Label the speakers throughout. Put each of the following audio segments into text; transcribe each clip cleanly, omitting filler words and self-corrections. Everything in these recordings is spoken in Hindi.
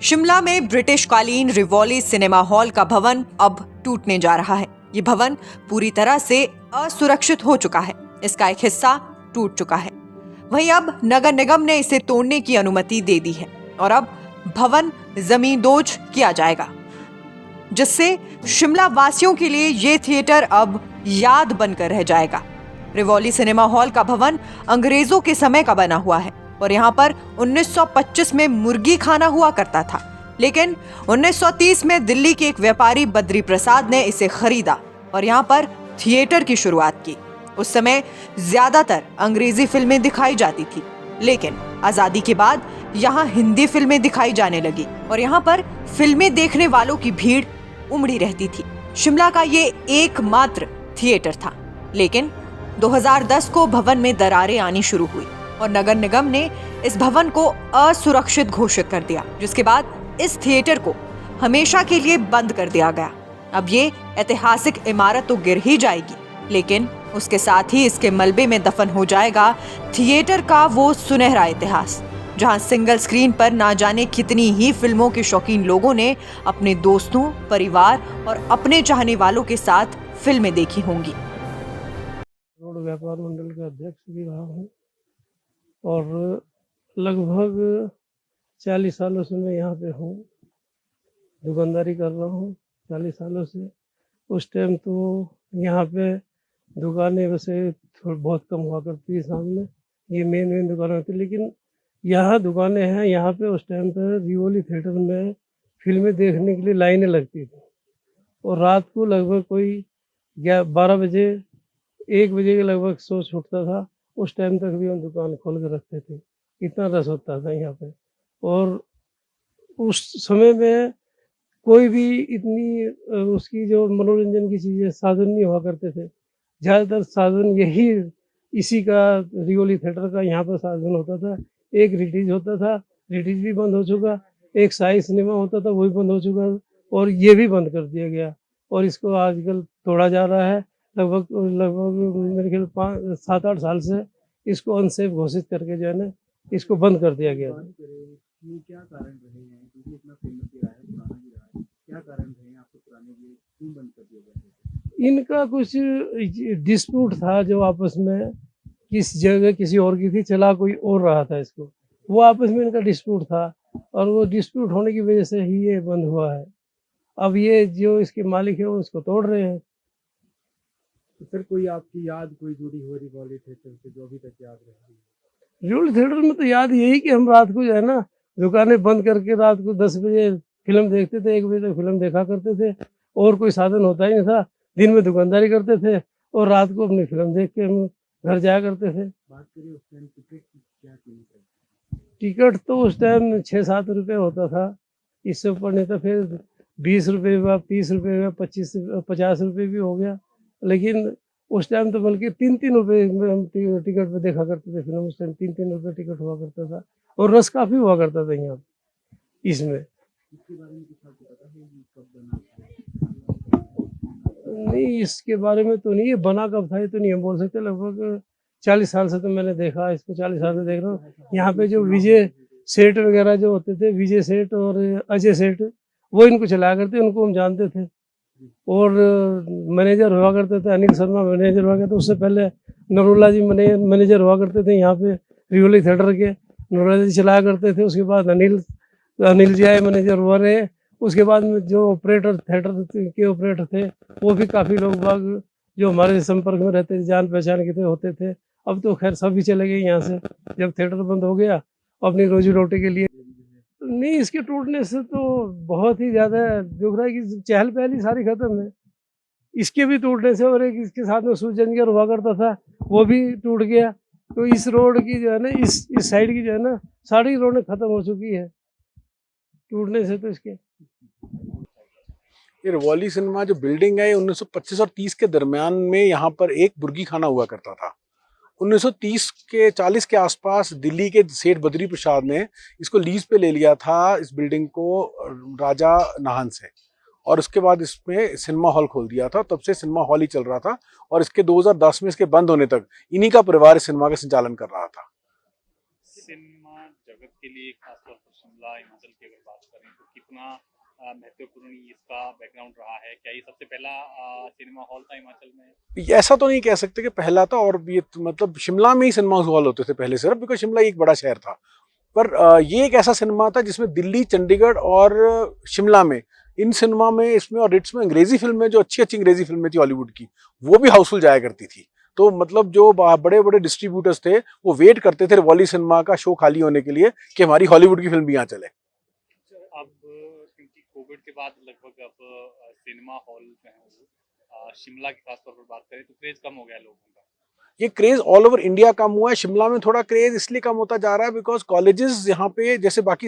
Speaker 1: शिमला में ब्रिटिश कालीन रिवॉली सिनेमा हॉल का भवन अब टूटने जा रहा है। ये भवन पूरी तरह से असुरक्षित हो चुका है। इसका एक हिस्सा टूट चुका है। वहीं अब नगर निगम ने इसे तोड़ने की अनुमति दे दी है और अब भवन जमींदोज किया जाएगा, जिससे शिमला वासियों के लिए ये थिएटर अब याद बनकर रह जाएगा। रिवॉली सिनेमा हॉल का भवन अंग्रेजों के समय का बना हुआ है और यहाँ पर 1925 में मुर्गी खाना हुआ करता था, लेकिन 1930 में दिल्ली के एक व्यापारी बद्री प्रसाद ने इसे खरीदा और यहाँ पर थिएटर की शुरुआत की। उस समय ज्यादातर अंग्रेजी फिल्में दिखाई जाती थी, लेकिन आजादी के बाद यहाँ हिंदी फिल्में दिखाई जाने लगी और यहाँ पर फिल्में देखने वालों की भीड़ उमड़ी रहती थी। शिमला का ये एकमात्र थिएटर था, लेकिन 2010 को भवन में दरारें आनी शुरू हुई और नगर निगम ने इस भवन को असुरक्षित घोषित कर दिया, जिसके बाद इस थिएटर को हमेशा के लिए बंद कर दिया गया। अब ये ऐतिहासिक इमारत तो गिर ही जाएगी, लेकिन उसके साथ ही इसके मलबे में दफन हो जाएगा थिएटर का वो सुनहरा इतिहास, जहां सिंगल स्क्रीन पर ना जाने कितनी ही फिल्मों के शौकीन लोगों ने अपने दोस्तों, परिवार और अपने चाहने वालों के साथ फिल्में देखी होंगी।
Speaker 2: रोड व्यापार मंडल का अध्यक्ष भी रहा हूँ और लगभग 40 सालों से मैं यहाँ पे हूँ, दुकानदारी कर रहा हूँ 40 सालों से। उस टाइम तो यहाँ पे दुकानें वैसे बहुत कम हुआ करती थी, सामने ये मेन दुकानें होती, लेकिन यहाँ दुकानें हैं। यहाँ पे उस टाइम पे रिवॉली थिएटर में फिल्में देखने के लिए लाइनें लगती थी और रात को लगभग कोई 12 बजे 1 बजे के लगभग शो छूटता था। उस टाइम तक भी हम दुकान खोल के रखते थे, इतना रस होता था यहाँ पे। और उस समय में कोई भी इतनी उसकी जो मनोरंजन की चीज़ें साधन नहीं हुआ करते थे। ज़्यादातर साधन यही इसी का रिवॉली थिएटर का यहाँ पर साधन होता था। एक रिटीज होता था, रिटीज भी बंद हो चुका। एक साई सिनेमा होता था, वो भी बंद हो चुका और ये भी बंद कर दिया गया और इसको आजकल तोड़ा जा रहा है। लगभग मेरे ख्याल 7-8 साल से इसको अनसेफ घोषित करके जो है ना इसको बंद कर दिया गया।
Speaker 3: क्या कारण रहे हैं, क्योंकि इतना फेमस भी रहा है, पुराना भी रहा है, क्या कारण रहे हैं आपको पुराने लिए क्यों बंद कर दिया गया?
Speaker 2: इनका कुछ डिस्प्यूट था जो आपस में किस जगह किसी और की थी, चला कोई और रहा था इसको, वो आपस में इनका डिस्प्यूट था और वो डिस्प्यूट होने की वजह से ही ये बंद हुआ है। अब ये जो इसके मालिक है वो इसको तोड़ रहे हैं।
Speaker 3: तो फिर कोई आपकी याद कोई जुड़ी हो रिवॉली थिएटर से जो अभी तक याद रही?
Speaker 2: रिवॉली थिएटर में तो याद यही कि हम रात को जो है ना दुकानें बंद करके रात को 10 बजे फिल्म देखते थे, 1 बजे तक फिल्म देखा करते थे और कोई साधन होता ही नहीं था। दिन में दुकानदारी करते थे और रात को अपनी फिल्म देख के हम घर जाया करते थे।
Speaker 3: बात करिए उस टाइम टिकट की क्या कीमत है?
Speaker 2: टिकट तो उस टाइम 6-7 रुपये होता था, इससे ऊपर नहीं था। फिर 20 रुपये हुआ, 30 रुपये हुआ, 50 रुपये भी हो गया। लेकिन उस टाइम तो बल्कि 3-3 रुपये में हम टिकट पे देखा करते थे फिल्म। उस टाइम 3-3 रुपये टिकट हुआ करता था और रस काफ़ी हुआ करता था यहाँ इसमें।
Speaker 3: इसके बारे में कुछ आपको पता है कि कब बना?
Speaker 2: नहीं, इसके बारे में तो नहीं, ये बना कब था ये तो नहीं हम बोल सकते। लगभग 40 साल से तो मैंने देखा इसको, 40 साल से देख रहा हूँ। यहाँ पे जो विजय सेठ वगैरह जो होते थे, विजय सेठ और अजय सेठ, वो इनको चलाया करते, उनको हम जानते थे। और मैनेजर हुआ करते थे, अनिल शर्मा मैनेजर हुआ करते। उससे पहले नरूला जी मैनेजर हुआ करते थे यहाँ पे रिवॉली थिएटर के, नरूला जी चलाया करते थे। उसके बाद अनिल जी आए, मैनेजर हुआ रहे। उसके बाद में जो ऑपरेटर थिएटर के ऑपरेटर थे वो भी काफ़ी लोग बाग जो हमारे संपर्क में रहते थे, जान पहचान के होते थे। अब तो खैर सभी चले गए यहाँ से, जब थिएटर बंद हो गया अपनी रोजी रोटी के लिए। नहीं, इसके टूटने से तो बहुत ही ज़्यादा दुख रहा है कि चहल पहल ही सारी खत्म है इसके भी टूटने से। और एक इसके साथ में सूरजनगर हुआ करता था, वो भी टूट गया। तो इस रोड की जो है ना, इस साइड की जो है ना, सारी रोडें खत्म हो चुकी है टूटने से। तो इसके
Speaker 4: ये रिवॉली सिनेमा जो बिल्डिंग है, 1925 और 30 के दरमियान में यहाँ पर एक मुर्गी खाना हुआ करता था। 1930 के 40 के आसपास दिल्ली के सेठ बद्री प्रसाद ने इसको लीज पे ले लिया था, इस बिल्डिंग को राजा नाहन से, और उसके बाद इसमें सिनेमा हॉल खोल दिया था। तब से सिनेमा हॉल ही चल रहा था और इसके 2010 में इसके बंद होने तक इन्हीं का परिवार इस सिनेमा का संचालन कर रहा था।
Speaker 5: सिनेमा जगत के लिए खासतौर पर शिमला हिमाचल की अगर बात करें कितना महत्वपूर्ण इसका बैकग्राउंड रहा है? क्या ये सबसे पहला सिनेमा हॉल था हिमाचल में?
Speaker 4: ऐसा तो नहीं कह सकते कि पहला था, और ये मतलब शिमला में ही सिनेमा हॉल होते थे पहले सिर्फ, बिकॉज शिमला एक बड़ा शहर था। पर ये एक ऐसा सिनेमा था जिसमें दिल्ली, चंडीगढ़ और शिमला में, इन सिनेमा में, इसमें और रिट्स में अंग्रेजी फिल्में, जो अच्छी अच्छी अंग्रेजी फिल्में थी हॉलीवुड की, वो भी हाउसफुल जाया करती थी। तो मतलब जो बड़े बड़े डिस्ट्रीब्यूटर्स थे वो वेट करते थे रिवॉली सिनेमा का शो खाली होने के लिए कि हमारी हॉलीवुड की फिल्म भी यहाँ चले।
Speaker 5: अब क्योंकि कोविड के बाद लगभग अब सिनेमा हॉल जो है वो शिमला की खासतौर पर बात करें तो क्रेज कम हो गया लोगों का।
Speaker 4: ये क्रेज ऑल ओवर इंडिया कम हुआ है। शिमला में थोड़ा क्रेज इसलिए कम होता जा रहा है बिकॉज कॉलेजेस यहाँ पे, जैसे बाकी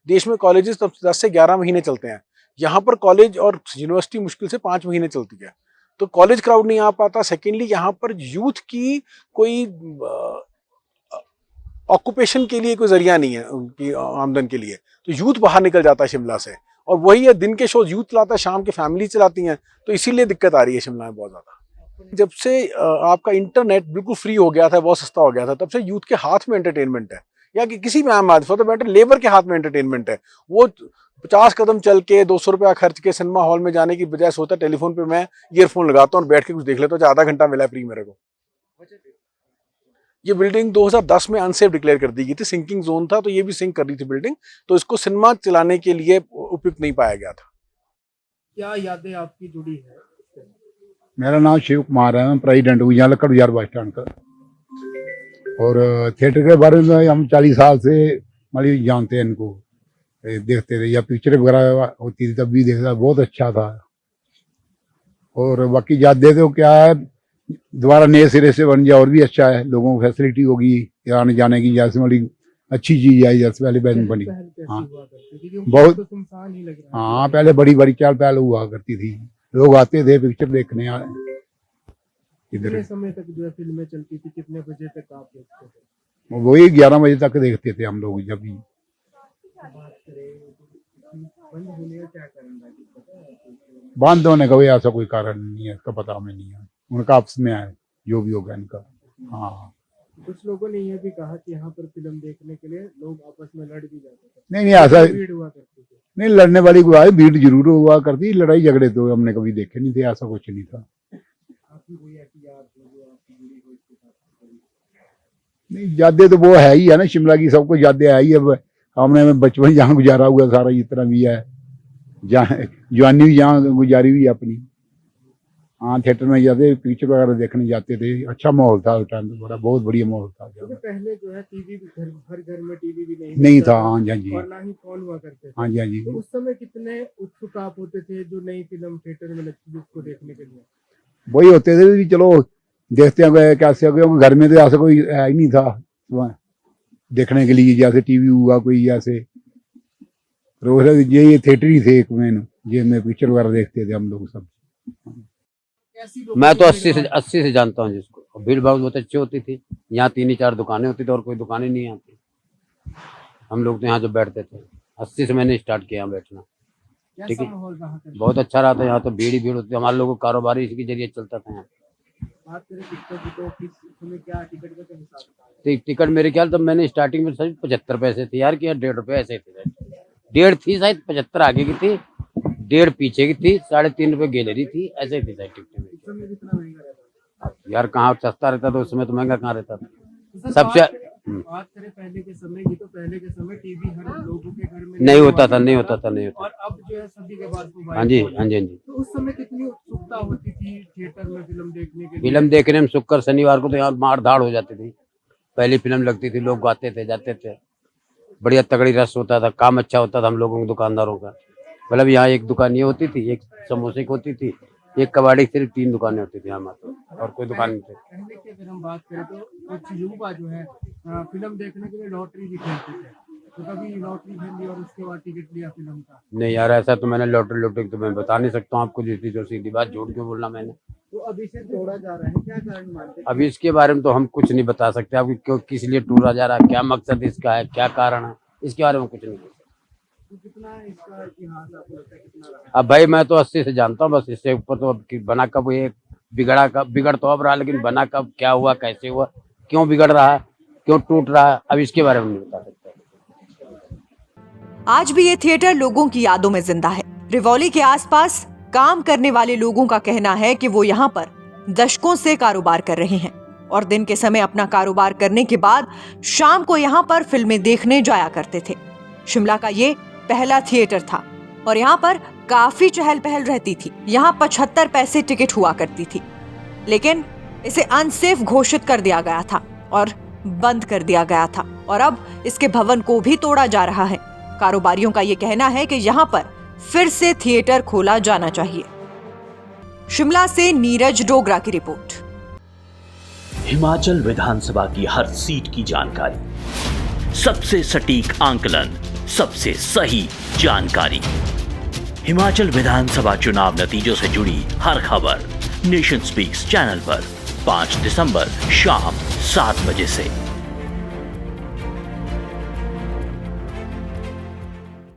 Speaker 4: देश में कॉलेजेस तो 10 से 11 महीने चलते हैं, यहाँ पर कॉलेज और यूनिवर्सिटी मुश्किल से 5 महीने चलती है, तो कॉलेज क्राउड नहीं आ पाता। सेकेंडली यहाँ पर यूथ की कोई ऑक्यूपेशन के लिए कोई जरिया नहीं है उनकी आमदन के लिए, तो यूथ बाहर निकल जाता है शिमला से, और वही है दिन के शो यूथ चलाता है, शाम के फैमिली चलाती हैं, तो इसीलिए दिक्कत आ रही है शिमला में बहुत ज्यादा। जब से आपका इंटरनेट बिल्कुल फ्री हो गया था, बहुत सस्ता हो गया था, तब से यूथ के हाथ में एंटरटेनमेंट है, या कि किसी भी आम आदमी, फॉर द मैटर लेबर के हाथ में एंटरटेनमेंट है। वो 50 कदम चल के 200 रुपया खर्च के सिनेमा हॉल में जाने की बजाय सोचता है टेलीफोन पे मैं ईयरफोन लगाता हूँ और बैठ के कुछ देख लेता हूँ, आधा घंटा मिला फ्री मेरे को। ये बिल्डिंग 2010 में अनसेफ डिक्लेयर कर दी गई थी, सिंकिंग जोन था, तो ये भी सिंक कर रही थी बिल्डिंग, तो इसको सिनेमा चलाने के लिए उपयुक्त नहीं पाया गया था।
Speaker 3: क्या यादें आपकी जुड़ी है?
Speaker 6: मेरा नाम शिव कुमार है, मैं प्रेसिडेंट हूँ यहाँ लक्कड़ बाजार बस स्टैंड का। और थिएटर के बारे में हम 40 साल से मतलब जानते हैं इनको, देखते थे, या पिक्चर वगैरह होती थी तब भी देखता, बहुत अच्छा था। और बाकी यादें तो क्या है, दोबारा नए सिरे से बन जाए और भी अच्छा है, लोगों को फैसिलिटी होगी आने जाने की, जैसे मतलब अच्छी चीज आई जैसे पहले बनी। हाँ बहुत,
Speaker 3: सुनसान ही लग रहा है।
Speaker 6: हाँ पहले बड़ी बड़ी चाल पहले हुआ करती थी, लोग आते थे पिक्चर देखने इधर।
Speaker 3: कितने समय तक जो है फिल्में चलती थी, कितने बजे तक आप देखते थे?
Speaker 6: वही 11 बजे तक देखते थे हम लोग। जब भी
Speaker 3: बात करें बंद होने का क्या कारण है, पता है?
Speaker 6: बंद होने का कोई ऐसा कोई कारण नहीं है, इसका पता हमें नहीं है, उनका आपस में है जो भी होगा इनका। हाँ
Speaker 3: कुछ लोगों ने यह भी कहा कि यहाँ पर फिल्म देखने के लिए लोग आपस में लड़ भी जाते थे,
Speaker 6: नहीं ऐसा
Speaker 3: भीड़ हुआ करती थी।
Speaker 6: नहीं, लड़ने वाली कोई भीड़ जरूर हुआ करती, लड़ाई झगड़े तो हमने कभी देखे नहीं थे, ऐसा कुछ नहीं था।
Speaker 3: आपकी कोई ऐसी याद हो जो आपकी जुड़ी हो इसके साथ?
Speaker 6: नहीं यादें तो वो है ही है ना, शिमला की सबको यादें आई। अब हमने बचपन जहाँ गुजारा हुआ सारा जितना भी है, जहाँ जवानी भी जहाँ गुजारी हुई अपनी। हाँ थिएटर में जाते, पिक्चर वगैरह देखने जाते थे, अच्छा माहौल था उस टाइम, बड़ा बहुत बढ़िया माहौल था।
Speaker 3: क्योंकि पहले जो है टीवी भी हर घर में टीवी भी
Speaker 6: नहीं था। हाँ जी,
Speaker 3: और ना ही फोन हुआ करते थे।
Speaker 6: हाँ जी, हाँ जी।
Speaker 3: तो उस समय कितने उत्सुक आप होते थे जो नई फिल्म थिएटर में लगती थी उसको देखने के लिए?
Speaker 6: वही होते थे कि चलो देखते हैं कैसे हो गया, घर में तो ऐसा कोई है ही नहीं था देखने के लिए, जैसे टीवी हुआ कोई, जैसे रोज ये थिएटर ही थे एक मेन, ये में पिक्चर वगैरह देखते थे हम लोग सब।
Speaker 7: मैं तो 80 से जानता हूँ जिसको। भीड़ भाड़ बहुत अच्छी होती थी, यहाँ 3-4 दुकानें होती थी और कोई दुकानें नहीं आती। हम लोग तो यहाँ जो बैठते थे, 80 से मैंने स्टार्ट किया बैठना। ठीक है, बहुत अच्छा रहा था, यहाँ तो भीड़ ही भीड़ होती थी, हमारे लोगों का कारोबार इसके जरिए चलता था यहाँ।
Speaker 3: बात करें टिकट की तो किस समय क्या टिकट का क्या हिसाब था?
Speaker 7: टिकट मेरे ख्याल तब मैंने स्टार्टिंग में शायद 75 पैसे थे यार, कि 1.5 रुपये ऐसे थे, 1.5 थी शायद, 75 आगे की थी, 1.5 पीछे की थी, 3.5 रुपये गैलरी थी, ऐसे थी शायद टिकट में।
Speaker 3: उस समय कितना महंगा रहता था?
Speaker 7: यार कहाँ सस्ता रहता था उस समय, तो महंगा कहाँ रहता था
Speaker 3: तो
Speaker 7: सबसे।
Speaker 3: बात करें पहले के समय की, तो पहले के समय टीवी हर लोगों के घर में
Speaker 7: नहीं होता था, नहीं होता था, नहीं होता।
Speaker 3: और अब जो है सभी के पास मोबाइल।
Speaker 7: हाँ जी, हाँ जी, हाँ जी।
Speaker 3: तो उस समय कितनी उत्सुकता होती थी थिएटर में फिल्म देखने के लिए?
Speaker 7: फिल्म देखने में शुक्र शनिवार को तो यहाँ मार धाड़ हो जाती थी। पहली फिल्म लगती थी, लोग गाते थे, जाते थे, बढ़िया तगड़ी रस होता था, काम अच्छा होता था हम लोगों के दुकानदारों का। मतलब यहाँ एक दुकान ये होती थी, एक समोसे की होती थी, एक कबाड़ी, सिर्फ 3 दुकानें होती थी हमारे तो, और कोई दुकान नहीं थी।
Speaker 3: पहले की अगर हम बात करें तो कुछ युवा जो है फिल्म देखने के लिए लॉटरी भी खेलते थे, तो कभी लॉटरी खेली और उसके बाद टिकट लिया फिल्म का?
Speaker 7: नहीं यार, ऐसा तो मैंने लॉटरी तो मैं बता नहीं सकता हूँ आपको, जितनी जो सीधी बात, झूठ क्यों बोलना मैंने।
Speaker 3: तो अभी इसे तोड़ा जा रहा है, क्या कारण मानते हैं?
Speaker 7: अभी इसके बारे में तो हम कुछ नहीं बता सकते आपको, क्यों किस लिए टूरा जा रहा है, क्या मकसद इसका है, क्या कारण है, इसके बारे में कुछ नहीं बोल सकते।
Speaker 3: तो कितना इसका इतिहास आपको लगता है कितना रहा है?
Speaker 7: अब भाई मैं तो 80 से जानता हूँ, बस इससे ऊपर तो अब बना कब ये बिगड़ तो अब रहा, लेकिन बना कब, क्या हुआ, कैसे हुआ, क्यों बिगड़ रहा है, क्यों टूट रहा है, अब इसके बारे में नहीं बता सकते।
Speaker 1: आज भी ये थिएटर लोगों की यादों में जिंदा है। रिवॉली के आसपास काम करने वाले लोगों का कहना है कि वो यहाँ पर दशकों से कारोबार कर रहे हैं और दिन के समय अपना कारोबार करने के बाद शाम को यहाँ पर फिल्में देखने जाया करते थे। शिमला का ये पहला थिएटर था और यहाँ पर काफी चहल पहल रहती थी। यहाँ 75 पैसे टिकट हुआ करती थी, लेकिन इसे अनसेफ घोषित कर दिया गया था और बंद कर दिया गया था और अब इसके भवन को भी तोड़ा जा रहा है। कारोबारियों का ये कहना है कि यहाँ पर फिर से थिएटर खोला जाना चाहिए। शिमला से नीरज डोगरा की रिपोर्ट।
Speaker 8: हिमाचल विधानसभा की हर सीट की जानकारी, सबसे सटीक आंकलन, सबसे सही जानकारी। हिमाचल विधानसभा चुनाव नतीजों से जुड़ी हर खबर नेशन स्पीक्स चैनल पर 5 दिसंबर शाम 7 बजे से।